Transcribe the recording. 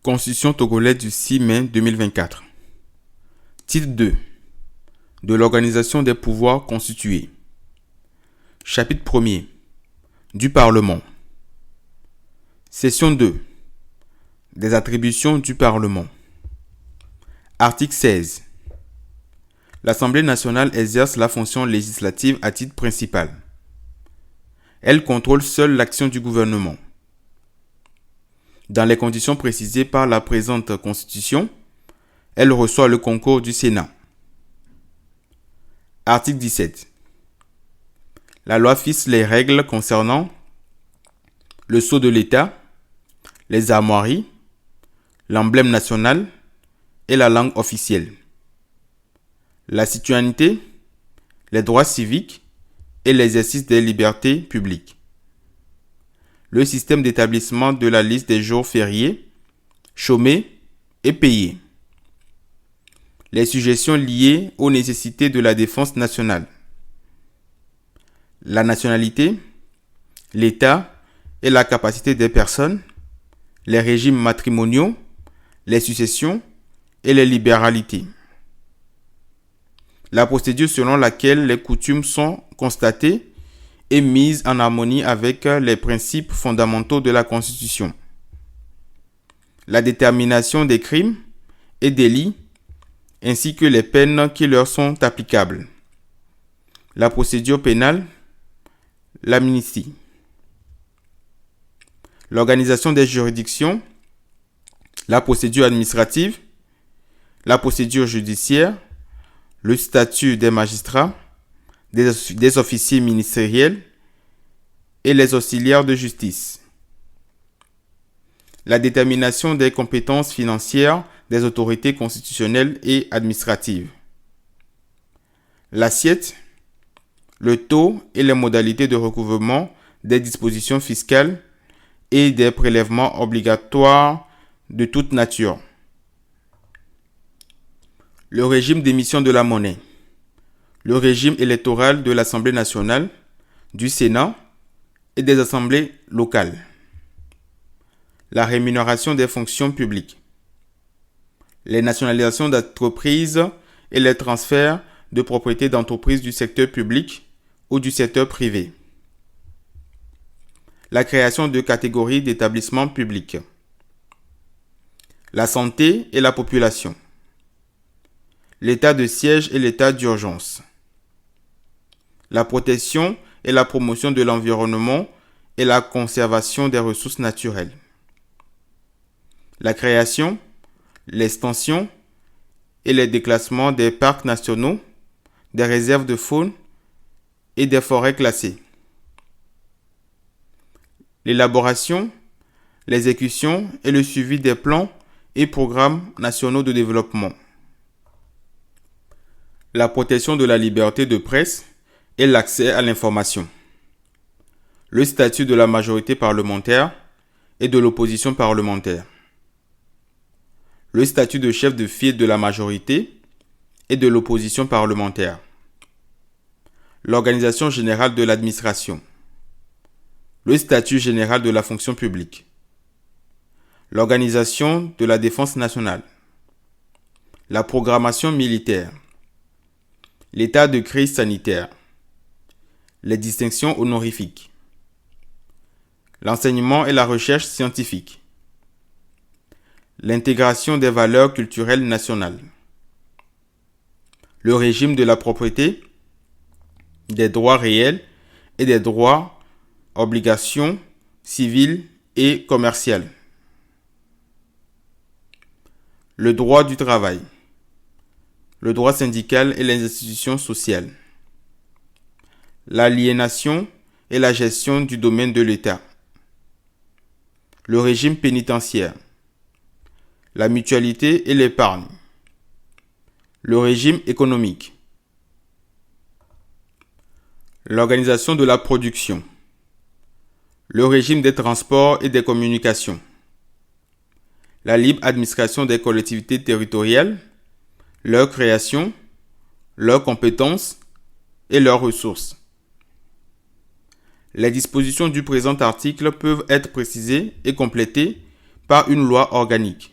Constitution togolaise du 6 mai 2024. Titre 2. De l'organisation des pouvoirs constitués. Chapitre 1er. Du Parlement. Section 2. Des attributions du Parlement. Article 16. L'Assemblée nationale exerce la fonction législative à titre principal. Elle contrôle seule l'action du gouvernement. Dans les conditions précisées par la présente Constitution, elle reçoit le concours du Sénat. Article 17. La loi fixe les règles concernant le sceau de l'État, les armoiries, l'emblème national et la langue officielle, la citoyenneté, les droits civiques et l'exercice des libertés publiques, le système d'établissement de la liste des jours fériés, chômés et payés, les sujétions liées aux nécessités de la défense nationale, la nationalité, l'État et la capacité des personnes, les régimes matrimoniaux, les successions et les libéralités. La procédure selon laquelle les coutumes sont constatées et mises en harmonie avec les principes fondamentaux de la Constitution. La détermination des crimes et délits ainsi que les peines qui leur sont applicables. La procédure pénale, l'amnistie. L'organisation des juridictions, la procédure administrative, la procédure judiciaire, le statut des magistrats, des officiers ministériels et les auxiliaires de justice. La détermination des compétences financières des autorités constitutionnelles et administratives. L'assiette, le taux et les modalités de recouvrement des dispositions fiscales et des prélèvements obligatoires de toute nature. Le régime d'émission de la monnaie. Le régime électoral de l'Assemblée nationale, du Sénat et des assemblées locales. La rémunération des fonctions publiques. Les nationalisations d'entreprises et les transferts de propriété d'entreprises du secteur public ou du secteur privé. La création de catégories d'établissements publics. La santé et la population. L'état de siège et l'état d'urgence. La protection et la promotion de l'environnement et la conservation des ressources naturelles. La création, l'extension et les déclassements des parcs nationaux, des réserves de faune et des forêts classées. L'élaboration, l'exécution et le suivi des plans et programmes nationaux de développement. La protection de la liberté de presse et l'accès à l'information. Le statut de la majorité parlementaire et de l'opposition parlementaire. Le statut de chef de file de la majorité et de l'opposition parlementaire. L'organisation générale de l'administration. Le statut général de la fonction publique. L'organisation de la défense nationale. La programmation militaire. L'état de crise sanitaire. Les distinctions honorifiques. L'enseignement et la recherche scientifique. L'intégration des valeurs culturelles nationales. Le régime de la propriété, des droits réels et des droits, obligations civiles et commerciales. Le droit du travail. Le droit syndical et les institutions sociales. L'aliénation et la gestion du domaine de l'État. Le régime pénitentiaire. La mutualité et l'épargne. Le régime économique. L'organisation de la production. Le régime des transports et des communications. La libre administration des collectivités territoriales, leur création, leurs compétences et leurs ressources. Les dispositions du présent article peuvent être précisées et complétées par une loi organique.